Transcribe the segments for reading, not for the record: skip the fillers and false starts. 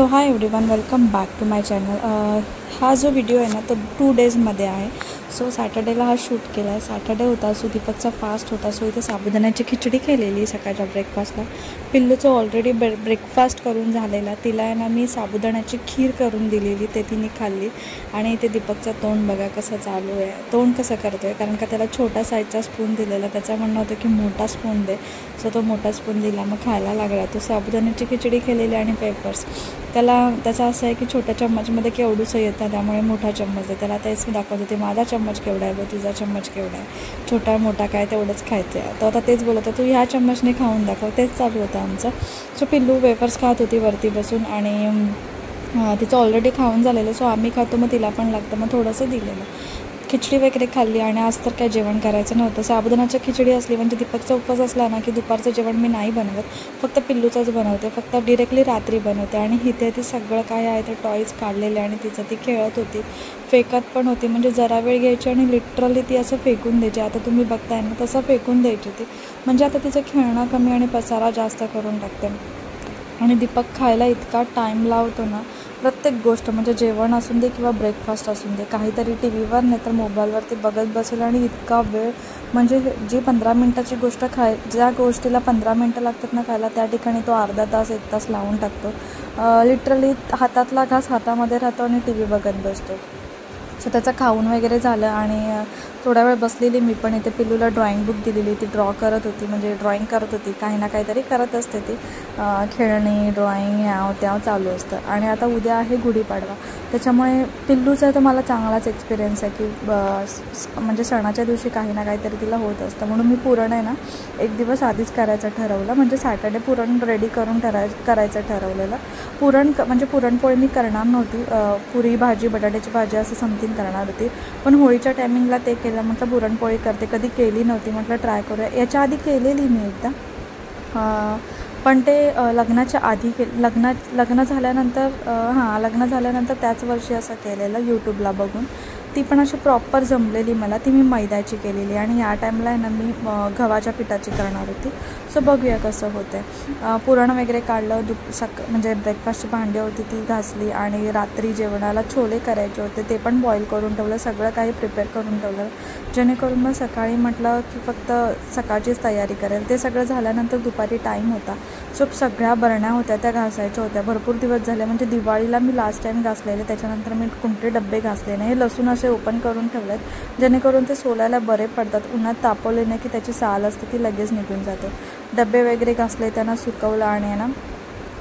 High everyone, welcome back to my channel. हा जो video आहे ना तो 2 डेजमध्ये आहे। सो सॅटर्डेला हा शूट केला आहे। सॅटर्डे होता, सो दीपकचा फास्ट होता, सो इथे साबुदाण्याची खिचडी केलेली सकाळच्या ब्रेकफास्टला। पिल्लूचं ऑलरेडी ब्रेकफास्ट करून झालेला, तिला आहे ना मी साबुदाण्याची खीर करून दिलेली, ते तिने खाल्ली। आणि इथे दीपकचं तोंड बघा कसं चालू आहे, तोंड कसं करतो आहे, कारण का त्याला छोटा साईजचा स्पून दिलेला, त्याचं म्हणणं होतं की मोठा स्पून दे। सो तो मोठा स्पून दिला, मग खायला लागला। तो साबुदाण्याची खिचडी केलेली आणि पेपर्स त्याचा असं आहे की छोट्या चम्मचमध्ये केवढूसं येतं, त्यामुळे मोठा चम्मच आहे। त्याला तेच मी दाखवत होते, माझा चम्मच केवढा आहे, तुझा चम्मच केवढा आहे, छोटा मोठा काय तेवढंच खायचं आहे। तो आता तेच बोलत होता, तू ह्या चम्मचने खाऊन दाखव, तेच चालू होतं आमचं। सो पिल्लू वेफर्स खात होती वरती बसून, आणि तिचं ऑलरेडी खाऊन झालेलं, सो आम्ही खातो मग तिला पण लागतं, मग थोडंसं दिलेलं। खिचडी वगैरे खाल्ली आणि आज तर काय जेवण करायचं नव्हतं। साबुदाण्याची खिचडी असली म्हणजे दीपकचा उपवास असला ना की दुपारचं जेवण मी नाही बनवत, फक्त पिल्लूचंच बनवते, फक्त डिरेक्टली रात्री बनवते। आणि इथे ती सगळं काय आहे ते टॉईज काढलेले आणि तिचं ती खेळत होती, फेकत पण होती, म्हणजे जरा वेळ घ्यायची आणि लिटरली ती असं फेकून द्यायची। आता तुम्ही बघताय ना तसं फेकून द्यायची ती, म्हणजे आता तिचं खेळणं कमी आणि पसारा जास्त करून टाकते। आणि दीपक खायला इतका टाईम लावतो ना, प्रत्येक गोष्ट म्हणजे जेवण असून दे किंवा ब्रेकफास्ट असून दे, काहीतरी टी व्हीवर नाही तर मोबाईलवरती बघत बसेल। आणि इतका वेळ म्हणजे जी 15 मिनटाची गोष्ट ज्या गोष्टीला 15 मिनटं लागतात ना खायला, त्या ठिकाणी तो अर्धा तास 1 तास लावून टाकतो। लिटरली हातातला घास हातामध्ये राहतो आणि टी व्ही बघत बसतो। सो त्याचं खाऊन वगैरे झालं आणि थोडा वेळ बसलेली मी पण। इथे पिल्लूला ड्रॉइंग बुक दिलेली, ती ड्रॉ करत होती, म्हणजे ड्रॉइंग करत होती, काही ना काहीतरी करत असते ती, खेळणी ड्रॉइंग ह्याव त्याव चालू असतं। आणि आता उद्या आहे गुढीपाडवा, त्याच्यामुळे पिल्लूचा तर मला चांगलाच एक्सपिरियन्स आहे की म्हणजे सणाच्या दिवशी काही ना काहीतरी तिला होत असतं। म्हणून मी पुरण आहे ना 1 दिवस आधीच करायचं ठरवलं, म्हणजे सॅटर्डे पुरण रेडी करून करायचं ठरवलेलं। म्हणजे पुरणपोळी मी करणार नव्हती, पुरी भाजी बटाट्याची भाजी असं समथिंग करणार होती, पण होळीच्या टायमिंगला ते केलं, म्हटलं पुरणपोळी करते, कधी केली नव्हती, म्हटलं ट्राय करूया। याच्या आधी केलेली मी एकदा, पण ते लग्नाच्या आधी लग्न झाल्यानंतर लग्न झाल्यानंतर त्याच वर्षी असं केलेलं यूट्यूबला बघून। ती पण अशी प्रॉपर जमलेली मला, ती मी मैद्याची केलेली। आणि या टाईमला आहे ना मी गव्हाच्या पिठाची करणार होती। सो बघूया कसं होतं आहे। पुरण वगैरे काढलं, म्हणजे ब्रेकफास्टची भांडी होती ती घासली, आणि रात्री जेवणाला छोले करायचे होते, ते पण बॉईल करून ठेवलं, सगळं काही प्रिपेअर करून ठेवलं, जेणेकरून मग सकाळी म्हटलं की फक्त सकाळचीच तयारी करेल। ते सगळं झाल्यानंतर दुपारी टाईम होता, सो सगळ्या बरण्या होत्या त्या घासायच्या होत्या। भरपूर दिवस झाले, म्हणजे दिवाळीला मी लास्ट टाईम घासलेले, त्याच्यानंतर मी कोणते डब्बे घासले नाही। हे लसूण असे ओपन करून ठेवलेत, जेणेकरून ते सोलायला बरे पडतात, उन्हात तापवले नाही की त्याची साल असते ती लगेच निघून जाते। डबे वगैरे घासले, त्यांना सुकवलं, आणि ना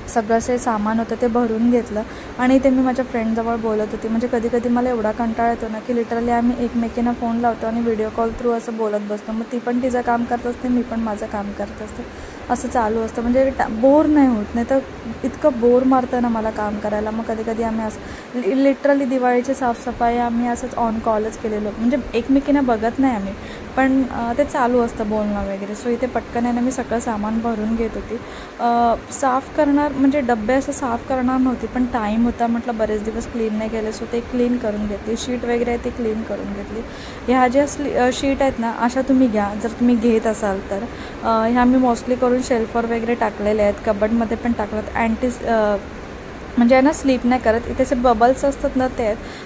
सगळं जे सामान होतं ते भरून घेतलं। आणि ते मी माझ्या फ्रेंडजवळ बोलत होती, म्हणजे कधी कधी मला एवढा कंटाळा येतो ना की लिटरली आम्ही एकमेकींना फोन लावतो आणि व्हिडिओ कॉल थ्रू असं बोलत बसतो, मग ती पण तिचं काम करत असते, मी पण माझं काम करत असते, असं चालू असतं, म्हणजे बोर नाही होत। नाही तर इतकं बोर मारतं ना मला काम करायला। मग कधी कधी आम्ही असं लिटरली दिवाळीची साफसफाई आम्ही असंच ऑन कॉलच केलेलो, म्हणजे एकमेकींना बघत नाही आम्ही, पण ते चालू असतं बोलणं वगैरे। सो इथे पटकन आहे ना मी सगळं सामान भरून घेत होती, साफ करणार, म्हणजे डबे असं साफ करणार नव्हती, पण टाईम होता, म्हटलं बरेच दिवस क्लीन नाही केले, सो ते क्लीन करून घेतली। शीट वगैरे आहे ती क्लीन करून घेतली। ह्या ज्या शीट आहेत ना अशा तुम्ही घ्या, जर तुम्ही घेत असाल तर। ह्या मी मोस्टली करून शेल्फवर वगैरे टाकलेल्या आहेत, कबडमध्ये पण टाकल्यात, म्हणजे आहे ना स्लीप नाही करत। इथे जे बबल्स असतात ना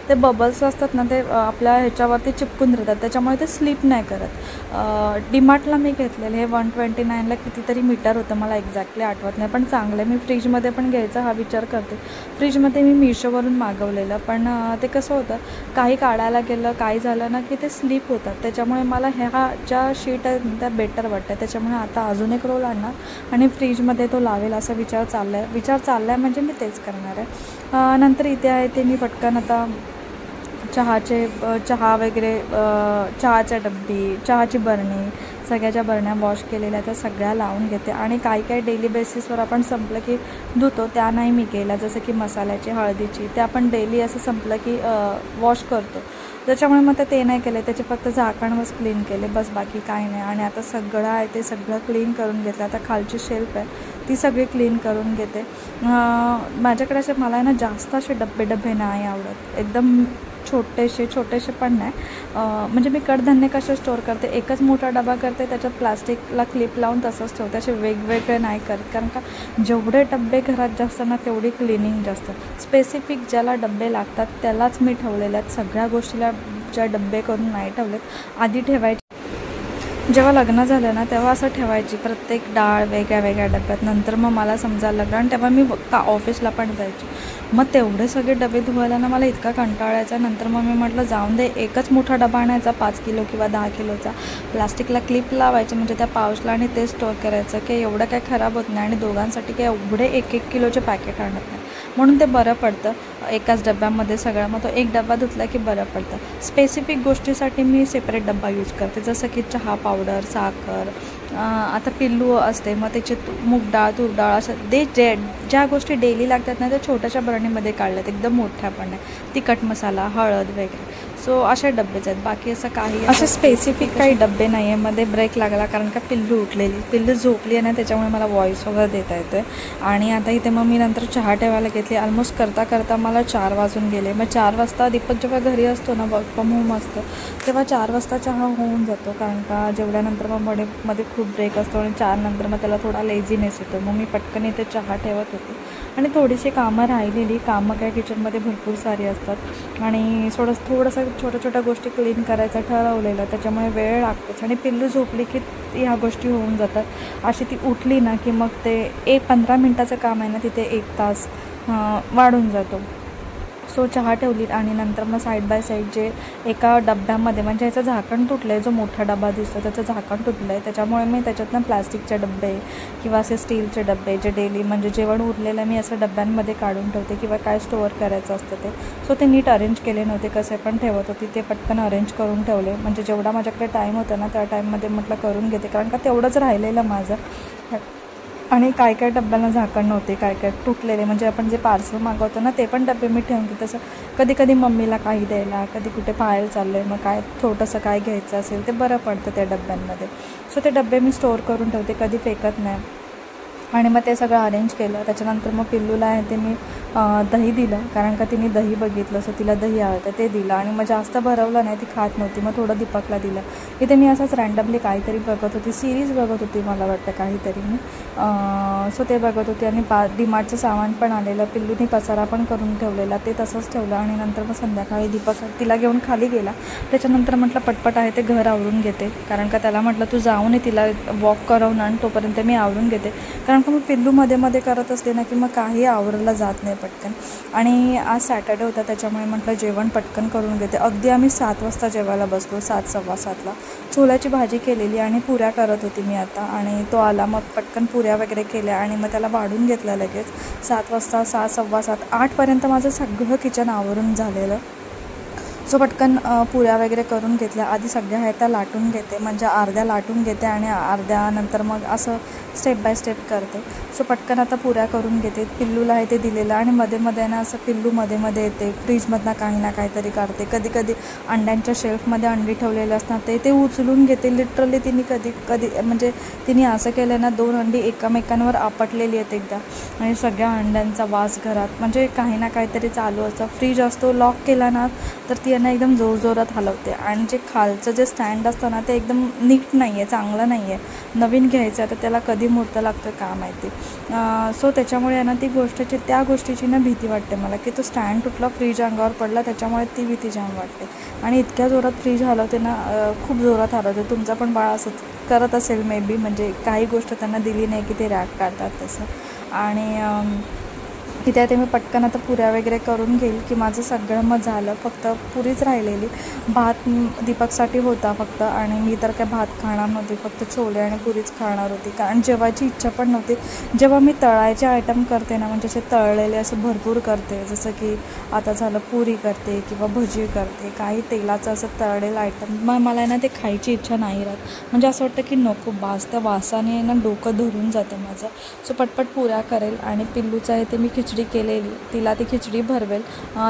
ते बबल्स असतात ना ते आपल्या ह्याच्यावरती चिपकून राहतात, त्याच्यामुळे ते स्लीप नाही करत। डीमार्टला मी घेतलेले, हे 129ला कितीतरी मीटर होतं, मला एक्झॅक्टली आठवत नाही, पण चांगलं आहे। मी फ्रीजमध्ये पण घ्यायचा हा विचार करते। फ्रीजमध्ये मी मीशोवरून मागवलेलं, पण ते कसं होतं, काही काढायला गेलं काही झालं ना की ते स्लीप होतात, त्याच्यामुळे मला ह्या ज्या शीट आहेत त्या बेटर वाटतात। त्याच्यामुळे आता अजून एक रोल आणणार आणि फ्रीजमध्ये तो लावेल असा विचार चालला आहे, म्हणजे मी तेच करणार आहे। नंतर इथे आहे ते मी पटकन आता चहा वगैरे, चहाच्या डब्बी, चहाची बरणी, सगळ्याच्या बरण्या वॉश केलेल्या त्या सगळ्या लावून घेते। आणि काही डेली बेसिसवर आपण संपलं की धुतो, त्या नाही मी केल्या, जसं की मसाल्याची, हळदीची, त्या आपण डेली असं संपलं की वॉश करतो, त्याच्यामुळे मग ते नाही केले, त्याचे फक्त झाकणवरच क्लीन केले, बस बाकी काही नाही। आणि आता सगळं आहे ते सगळं क्लीन करून घेतलं। आता खालची शेल्फ आहे ती सगळी क्लीन करून घेते। माझ्याकडे असे मला आहे ना जास्त असे डबे नाही आवडत, एकदम छोटेसे पण नाही, म्हणजे मी कडधान्य कसे स्टोअर करते, एकच मोठा डबा करते, त्याच्यात प्लास्टिकला क्लिप लावून तसंच ठेवते, असे वेगवेगळे नाही करत. कारण का जेवढे डबे घरात जास्त ना तेवढी क्लिनिंग जास्त. स्पेसिफिक ज्याला डबे लागतात त्यालाच मी ठेवलेले आहेत, सगळ्या गोष्टीला ज्या डबे करून नाही ठेवलेत. आधी ठेवायचे, जेव्हा लग्न झालं ना तेव्हा असं ठेवायची प्रत्येक डाळ वेगळ्या डब्यात. नंतर मग मला समजायला लागलं आणि तेव्हा मी ऑफिसला पण जायची. मग तेवढे सगळे डबे धुवायला ना मला इतका कंटाळायचा. नंतर मग मी म्हटलं जाऊन दे, एकच मोठा डबा आणायचा 5 किलो किंवा 10 किलोचा, प्लास्टिकला क्लिप लावायचे म्हणजे त्या पाऊचला आणि ते स्टोअर करायचं, की एवढं काय खराब होत नाही आणि दोघांसाठी काय एवढे 1-1 किलोचे पॅकेट आणत नाही, म्हणून ते बरं पडतं एकाच डब्यामध्ये सगळं. मग तो एक डबा धुतला की बरं पडतं. स्पेसिफिक गोष्टीसाठी मी सेपरेट डबा यूज करते, जसं की चहा पावडर, साखर, आता पिल्लू असते मग त्याचे मूग डाळ, तूर डाळ, असं ज्या गोष्टी डेली लागतात ना त्या छोट्याशा बरणीमध्ये काढल्यात, एकदम मोठ्या पण नाही. तिखट मसाला, हळद वगैरे. सो असे डब्बेच आहेत, बाकी असं काही असे स्पेसिफिक काही डब्बे नाही आहे. मध्ये ब्रेक लागला कारण का पिल्लू झोपली आहे ना, त्याच्यामुळे मला व्हॉईस वगैरे देता येतो आहे. आणि आता इथे मग मी नंतर चहा ठेवायला घेतली. ऑलमोस्ट करता मला 4 वाजून गेले. मग 4 वाजता दीपक जेव्हा घरी असतो ना, वर्क फ्रॉम होम असतं, तेव्हा 4 वाजता चहा होऊन जातो. कारण का जेवल्यानंतर मग मध्ये खूप ब्रेक असतो आणि 4 नंतर मग त्याला थोडा लेझीनेस येतो. मग मी पटकन इथे चहा ठेवत होते आणि थोडीशी कामं राहिलेली. कामं काय किचनमध्ये भरपूर सारी असतात आणि थोडंसं छोट्या गोष्टी क्लीन करायचं ठरवलेलं, त्याच्यामुळे वेळ लागतोच. आणि पिल्लू झोपली की ह्या गोष्टी होऊन जातात. अशी ती उठली ना की मग ते 15 मिनटाचं काम आहे ना तिथे 1 तास वाढून जातो. सो चहा ठेवली आणि नंतर मग साईड बाय साईड जे एका डब्यामध्ये, म्हणजे याचं झाकण तुटलं आहे, जो मोठा डबा दिसतो त्याचं झाकण तुटलं आहे, त्याच्यामुळे मी त्याच्यातनं प्लास्टिकचे डबे किंवा असे स्टीलचे डबे जे डेली म्हणजे जेवण उरलेलं मी असं डब्यांमध्ये काढून ठेवते किंवा काय स्टोअर करायचं असतं ते. सो ते नीट अरेंज केले नव्हते, कसे पण ठेवत होती, ते पटकन अरेंज करून ठेवले. म्हणजे जेवढा माझ्याकडे टाईम होता ना त्या टाईममध्ये म्हटलं करून घेते, कारण का तेवढंच राहिलेलं माझं. आणि काय डब्यांना झाकण नव्हते, काय तुटलेले, म्हणजे आपण जे पार्सल मागवतो ना ते पण डबे मी ठेवून घेते. तसं कधी मम्मीला काही द्यायला, कधी कुठे बाहेर चाललं आहे, मग काय छोटंसं काय घ्यायचं असेल ते बरं पडतं त्या डब्यांमध्ये. सो ते डबे मी स्टोअर करून ठेवते, कधी फेकत नाही. आणि मग ते सगळं अरेंज केलं. त्याच्यानंतर मग पिल्लूला आहे ते मी दही दिलं, कारण का तिने दही बघितलं, सो तिला दही आवडतं ते दिलं. आणि मग जास्त भरवलं नाही, ती खात नव्हती, मग थोडं दीपकला दिलं. इथे मी असंच रँडमली काहीतरी बघत होती, सिरीज बघत होती मला वाटतं काहीतरी मी. सो ते बघत होती आणि डीमार्टचं सामान पण आलेलं, पिल्लूनी पसारा पण करून ठेवलेला, ते तसंच ठेवलं. आणि नंतर मग संध्याकाळी दीपक तिला घेऊन खाली गेला. त्याच्यानंतर म्हटलं पटपट आहे ते घर आवरून घेते, कारण का त्याला म्हटलं तू जाऊन तिला वॉक करवून आण, तोपर्यंत मी आवरून घेते. कारण का मग पिल्लू मध्ये करत असले ना की मग काही आवरलं जात नाही पटकन. आणि आज सॅटर्डे होता त्याच्यामुळे म्हटलं जेवण पटकन करून घेते. अगदी आम्ही 7 वाजता जेवायला बसलो, 7 सव्वा 7ला. छोल्याची भाजी केलेली आणि पुऱ्या करत होती मी आता. आणि तो आला, मग पटकन पुऱ्या वगैरे केल्या आणि मग त्याला वाढून घेतलं लगेच. 7 वाजता, 7 सव्वा 7, 8पर्यंत माझं सगळं किचन आवरून झालेलं. सो पटकन पुऱ्या वगैरे करून घेतल्या. आधी सगळ्या ह्या त्या लाटून घेते, म्हणजे अर्ध्या लाटून घेते आणि अर्ध्या नंतर मग असं स्टेप बाय स्टेप करते. सो पटकन आता पुऱ्या करून घेते. पिल्लूला आहे ते दिलेलं आणि मध्ये ना असं पिल्लू मध्ये येते, फ्रीजमधनं काही ना काहीतरी काढते. कधी अंड्यांच्या शेल्फमध्ये अंडी ठेवलेले असतात ते उचलून घेते. लिटरली कधी म्हणजे तिने असं केलं ना, 2 अंडी एकमेकांवर आपटलेली आहेत एकदा आणि सगळ्या अंड्यांचा वास घरात, म्हणजे काही ना काहीतरी चालू असतं. फ्रीज असतो लॉक केला ना तर ती यांना एकदम जोरजोरात हलवते. आणि जे खालचं जे स्टँड असतं ना ते एकदम नीट नाही आहे, चांगलं नाही आहे, नवीन घ्यायचं आहे, तर त्याला कधी मुहूर्त लागतं का माहिती. सो त्याच्यामुळे आहे ना त्या गोष्टीची ना भीती वाटते मला, की तो स्टँड तुटला, फ्रीज अंगावर पडला, त्याच्यामुळे ती भीती जाम वाटते. आणि इतक्या जोरात फ्रीज हलवते ना, खूप जोरात हलवते. तुमचा पण बाळ असंच करत असेल मे बी, म्हणजे काही गोष्ट त्यांना दिली नाही की ते रॅक काढतात तसं. आणि तिथे ते मी पटकन आता पुऱ्या वगैरे करून घेईल की माझं सगळं मग झालं. फक्त पुरीच राहिलेली. भात दीपकसाठी होता फक्त, आणि मी तर काय भात खाणार नव्हती, फक्त छोले आणि पुरीच खाणार होती, कारण जेवायची इच्छा पण नव्हती. जेव्हा मी तळायचे आयटम करते ना, म्हणजे असे तळलेले असं भरपूर करते, जसं की आता झालं पुरी करते किंवा भजी करते, काही तेलाचं असं तळलेलं आयटम, मग मला ना ते खायची इच्छा नाही राहत. म्हणजे असं वाटतं की नको बास, त्या वासाने ना डोकं धरून जातं माझं. सो पटपट पुऱ्या करेल. आणि पिल्लूचं आहे ते मी खिचडी केलेली, तिला ती खिचडी भरवेल.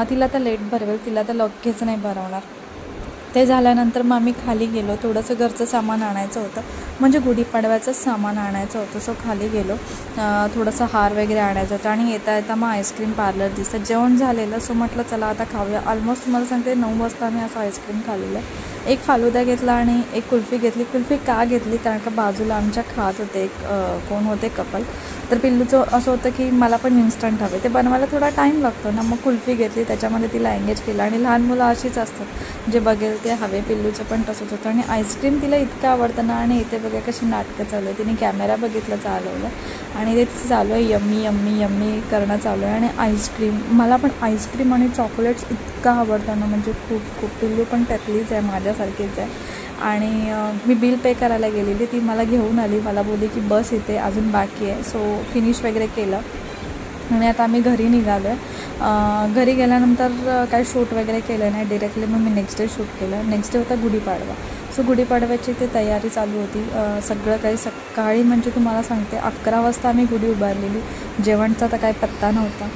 तिला तर लेट भरवेल, तिला तर लगेच नाही भरवणार. ते झाल्यानंतर मग आम्ही खाली गेलो, थोडंसं घरचं सामान आणायचं होतं, म्हणजे गुढीपाडव्याचंच सामान आणायचं होतं. सो खाली गेलो, थोडंसं हार वगैरे आणायचं होतं आणि येता येता मग आईस्क्रीम पार्लर दिसतं. जेवण झालेलं, सो म्हटलं चला आता खाऊया. ऑलमोस्ट तुम्हाला सांगते 9 वाजता आम्ही असं आईस्क्रीम खाल्लेलं आहे. एक फालुदा घेतला आणि एक कुल्फी घेतली. कुल्फी का घेतली, कारण का बाजूला आमच्या खात होते एक कोण होते कपल, तर पिल्लूचं असं होतं की मला पण इन्स्टंट हवे, ते बनवायला थोडा टाईम लागतो ना. मग कुल्फी घेतली, त्याच्यामध्ये तिला एंगेज केलं. आणि लहान मुलं अशीच असतात, जे बघेल ते हवे. पिल्लूचं पण तसंच होतं. आणि आईस्क्रीम तिला इतकं आवडतं ना. आणि इथे बघा कशी नाटकं चालू आहे, तिने कॅमेरा बघितलं, चालवलं आणि ते चालू आहे यम्मी यम्मी यम्मी करणं चालू आहे. आणि आईस्क्रीम, मला पण आईस्क्रीम आणि चॉकलेट्स इतकं आवडतं ना, म्हणजे खूप खूप. पिल्लू पण त्यातलीच आहे, माझ्यासारखीच आहे. आणि मी बिल पे करायला गेलेली, ती मला घेऊन आली, मला बोलली की बस इथे अजून बाकी आहे. सो फिनिश वगैरे केलं आणि आता आम्ही घरी निघालो आहे. घरी गेल्यानंतर काही शूट वगैरे केलं नाही, डिरेक्टली मग मी नेक्स्ट डे शूट केलं. नेक्स्ट डे होता गुढीपाडवा. सो गुढीपाडव्याची ते तयारी चालू होती. सगळं काही सकाळी, म्हणजे तुम्हाला सांगते 11 वाजता आम्ही गुढी उभारलेली. जेवणचा तर काही पत्ता नव्हता.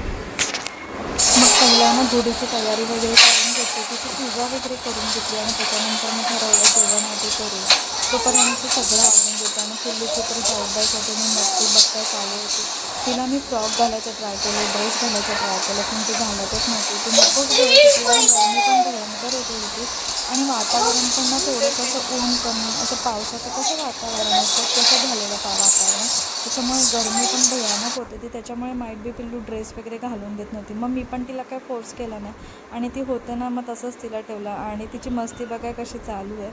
मग पहिला ना गुढीची तयारी वगैरे करून घेतली, तिची पूजा वगैरे करून घेतली आणि त्याच्यानंतर मग ठरवलं जेवण आधी करूया. तोपर्यंत सगळं आवडून घेतं. आणि पिल्लूची तर साईड बाय साईड मी मस्ती बघता चालू होती. तिला मी फ्रॉक घालायचं ट्राय केलं, ड्रेस घालायचं ट्राय केलं, पण ती घालतच नव्हती. ती नकोच बोलत होती. आणि गरमी पण भयंकर होती आणि वातावरण पण ना थोडंसं असं ऊन कमी, असं पावसाचं कसं वातावरण असतं तसं झालेलं वातावरण, त्याच्यामुळे गरमी पण भयानक होते ती. त्याच्यामुळे माईट बी पिल्लू ड्रेस वगैरे घालून देत नव्हती. मग मी पण तिला काय फोर्स केला नाही आणि ती होते ना, मग तसंच तिला ठेवलं. आणि तिची मस्ती बघाय कशी चालू आहे,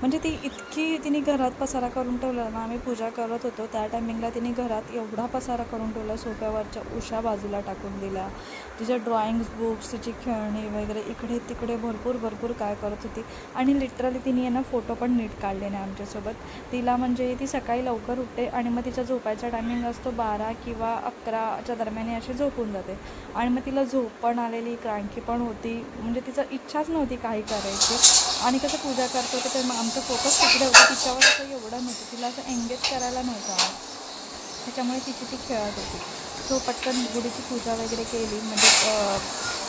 म्हणजे ती इतकी, तिने घरात पसारा करून ठेवला ना. आम्ही पूजा करत होतो त्या टायमिंगला तिने घरात एवढा पसारा करून ठेवला, सोफ्यावरच्या उशा बाजूला टाकून दिल्या, तिच्या ड्रॉइंग्स बुक्स, तिची खेळणी वगैरे इकडे तिकडे भरपूर काय करत होती. आणि लिटरली तिने आहे ना फोटो पण नीट काढले नाही आमच्यासोबत. तिला म्हणजे ती सकाळी लवकर उठते आणि मग तिचा झोपायचा टायमिंग असतो 12 किंवा 11च्या दरम्यान अशी झोपून जाते. आणि मग तिला झोप पण आलेली, क्रांकी पण होती, म्हणजे तिचं इच्छाच नव्हती काही करायची. आणि कसं पूजा करतो तर मग आमचं फोकस तिकडे होतं, तिच्यावर असं एवढं नव्हतं, तिला असं एंगेज करायला नव्हतं, त्याच्यामुळे तिची ती खेळत होती. सो पटकन गुढीची पूजा वगैरे केली, म्हणजे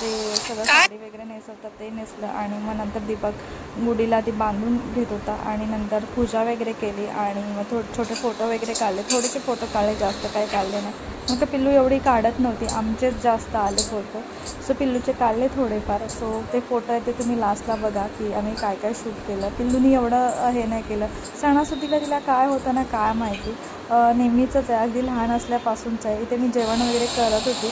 ते सगळं साडी वगैरे नेसवतात ते नेसलं. आणि मग नंतर दीपक गुढीला ती बांधून घेत होता आणि नंतर पूजा वगैरे केली. आणि मग छोटे फोटो वगैरे काढले, थोडेसे फोटो काढले, जास्त काही काढले नाही. मग पिल्लू एवढी काढत नव्हती, आमचेच जास्त आले फोटो. सो पिल्लूचे काढले थोडेफार. सो ते फोटो आहे ते तुम्ही लास्टला बघा की आम्ही काय काय शूट केलं. पिल्लूनी एवढं हे नाही केलं. सणासुदीला तिला काय होतं ना काय माहिती, नेहमीचंच आहे, अगदी लहान असल्यापासूनच आहे. इथे मी जेवण वगैरे करत होती,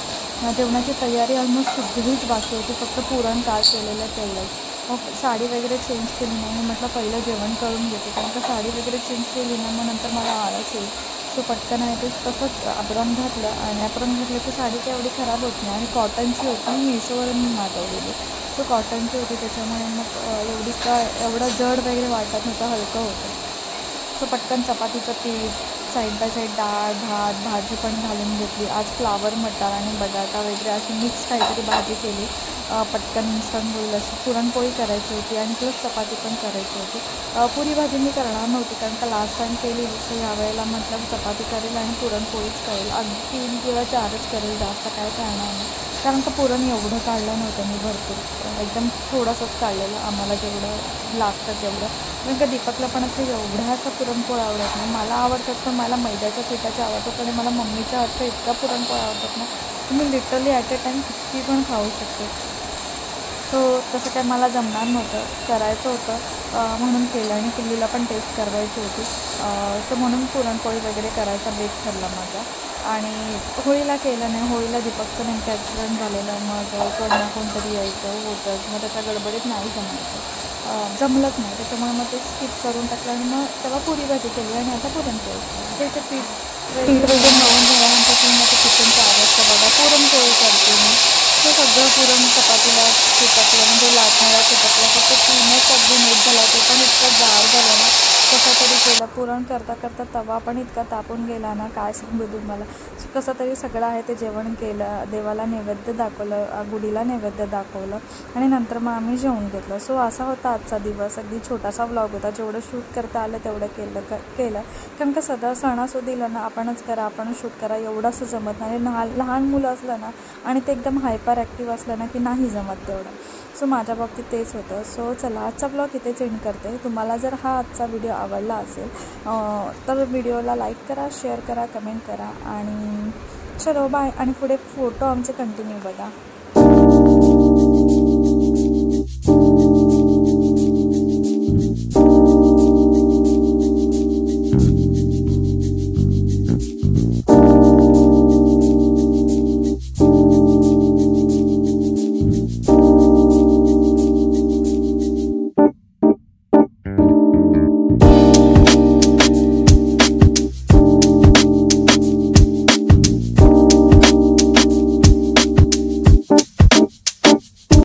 जेवणाची तयारी ऑलमोस्ट सगळीच बाकी होती, फक्त पुरण काळ केलेलं तेवढंच. मग साडी वगैरे चेंज केली नाही, मी म्हटलं पहिलं जेवण करून घेते, कारण का साडी वगैरे चेंज केली ना मग नंतर मला आळस येईल. सो पटकन आहे ते तसंच ॲप्रॉन घातलं. आणि ॲप्रॉन घातलं की साडी काही एवढी खराब होत नाही. आणि कॉटनची होती, मिशोवरून मी मागवलेली. सो कॉटनची होती, त्याच्यामुळे मग एवढं जड वगैरे वाटत नव्हतं, हलकं होतं. सो पटकन चपातीचं पीठ, साईड बाय साईड डाळ भात भाजी पण घालून घेतली. आज फ्लावर मटार आणि बटाटा वगैरे अशी मिक्स काहीतरी भाजी केली. पटकन इन्स्टंट होईल अशी. पुरणपोळी करायची होती आणि प्लस चपाती पण करायची होती. पुरी भाजी मी करणार नव्हती, कारण का लास्ट टाईम केली, सो ह्यावेळेला म्हटलं चपाती करेल आणि पुरणपोळीच करेल. अगदी 3 किंवा 4च करेल, जास्त काय करणार नाही, कारण का पुरण एवढं काढलं नव्हतं मी, भरपूर एकदम थोडंसंच काढलेलं, आम्हाला जेवढं लागतं तेवढं. कारण का दीपकला पण असं एवढा असं पुरणपोळी आवडत नाही. मला आवडतात पण मला मैद्याच्या पिठाचे आवडतात. आणि मला मम्मीच्या हातचं इतका पुरणपोळी आवडतात ना, तुम्ही लिटरली ॲट अ टाईम किती पण खाऊ शकते. सो तसं काय मला जमणार नव्हतं, करायचं होतं म्हणून केलं. आणि पिल्लूला पण टेस्ट करवायची होती. सो म्हणून पुरणपोळी वगैरे करायचा बेत ठरला माझा. आणि होळीला केलं नाही. होळीला दीपकचं नेमकं ॲक्सिडेंट झालेलं, मग कोण ना कोणतरी यायचं होतंच, मग त्याच्या गडबडीत नाही जमलंच नाही. त्याच्यामुळे मग ते स्किप करून टाकलं आणि मग तेव्हा पुरी भाजी केली आणि आता पुरणपोळी. सो इथे पीठ वगैरे मळून झाल्यानंतर की मग किचनचा आवाज बघा, पुरणपोळी करते मी. सो सगळं पुरण चपातीला चिटकलं, म्हणजे लाटण्याला चिटकलं, फक्त 3च अगदी नीट झाला, ते पण इतकं जाड झालं ना कसं तरी केलं. पुरण करता करता तवा पण इतका तापून गेला ना, काय सांगू तुम्हाला. कसं तरी सगळं आहे ते जेवण केलं, देवाला नैवेद्य दाखवलं, गुढीला नैवेद्य दाखवलं आणि नंतर मग आम्ही जेवून घेतलं. सो असा होता आजचा दिवस. अगदी छोटासा व्लॉग होता. जेवढं शूट करता आलं तेवढं केलं कारण का सणासुदीला ना आपणच करा, आपणच शूट करा एवढं असं जमत नाही. लहान मुलं असलं ना आणि ते एकदम हायपर ॲक्टिव्ह असलं ना की नाही जमत तेवढं. सो माझ्या बाबतीत तेच होतं. सो चला आजचा ब्लॉग इथेच एंड करते. तुम्हाला जर हा आजचा व्हिडिओ आवडला असेल तर व्हिडिओला लाईक करा, शेअर करा, कमेंट करा आणि चलो बाय. आणि पुढे फोटो आमचे कंटिन्यू बघा.